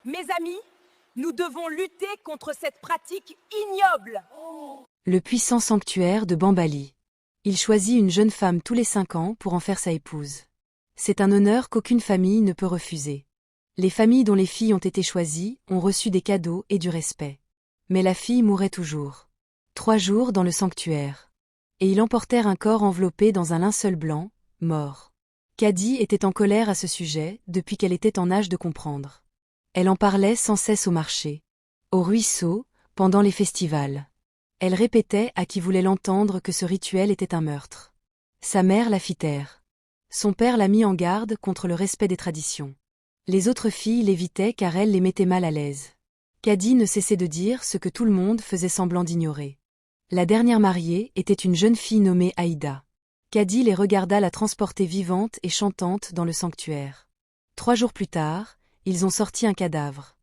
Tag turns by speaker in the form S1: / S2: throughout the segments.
S1: Mes amis, nous devons lutter contre cette pratique ignoble.
S2: Le puissant sanctuaire de Bambali. Il choisit une jeune femme tous les 5 ans pour en faire sa épouse. C'est un honneur qu'aucune famille ne peut refuser. Les familles dont les filles ont été choisies ont reçu des cadeaux et du respect. Mais la fille mourait toujours. 3 jours dans le sanctuaire. Et ils emportèrent un corps enveloppé dans un linceul blanc, mort. Cadie était en colère à ce sujet depuis qu'elle était en âge de comprendre. Elle en parlait sans cesse au marché, au ruisseau, pendant les festivals. Elle répétait à qui voulait l'entendre que ce rituel était un meurtre. Sa mère la fit taire. Son père la mit en garde contre le respect des traditions. Les autres filles l'évitaient car elle les mettait mal à l'aise. Cadie ne cessait de dire ce que tout le monde faisait semblant d'ignorer. La dernière mariée était une jeune fille nommée Aïda. Cadie les regarda la transporter vivante et chantante dans le sanctuaire. 3 jours plus tard, ils ont sorti un cadavre.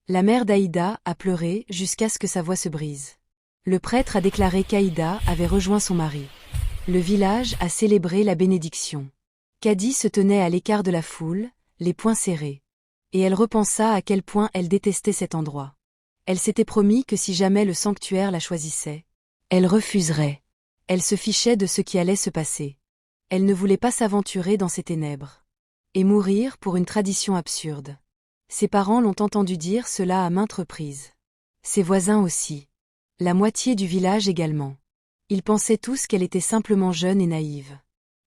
S2: La mère d'Aïda a pleuré jusqu'à ce que sa voix se brise. Le prêtre a déclaré qu'Aïda avait rejoint son mari. Le village a célébré la bénédiction. Cadie se tenait à l'écart de la foule, les poings serrés. Et elle repensa à quel point elle détestait cet endroit. Elle s'était promis que si jamais le sanctuaire la choisissait, elle refuserait. Elle se fichait de ce qui allait se passer. Elle ne voulait pas s'aventurer dans ces ténèbres. Et mourir pour une tradition absurde. Ses parents l'ont entendu dire cela à maintes reprises. Ses voisins aussi. La moitié du village également. Ils pensaient tous qu'elle était simplement jeune et naïve.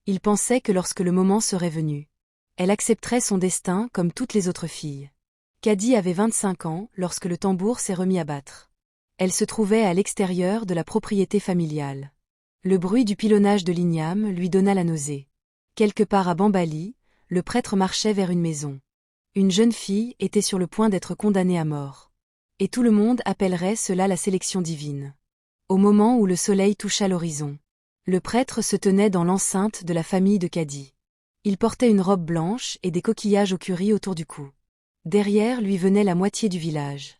S2: Ils pensaient que lorsque le moment serait venu, elle accepterait son destin comme toutes les autres filles. Cadie avait 25 ans lorsque le tambour s'est remis à battre. Elle se trouvait à l'extérieur de la propriété familiale. Le bruit du pilonnage de l'igname lui donna la nausée. Quelque part à Bambali, le prêtre marchait vers une maison. Une jeune fille était sur le point d'être condamnée à mort. Et tout le monde appellerait cela la sélection divine. Au moment où le soleil toucha l'horizon, le prêtre se tenait dans l'enceinte de la famille de Cadie. Il portait une robe blanche et des coquillages au curry autour du cou. Derrière lui venait la moitié du village.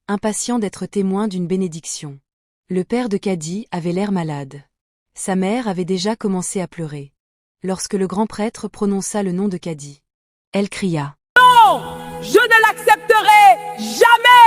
S2: Impatient d'être témoin d'une bénédiction. Le père de Cadie avait l'air malade. Sa mère avait déjà commencé à pleurer. Lorsque le grand prêtre prononça le nom de Cadie, elle cria.
S1: Non, je ne l'accepterai jamais!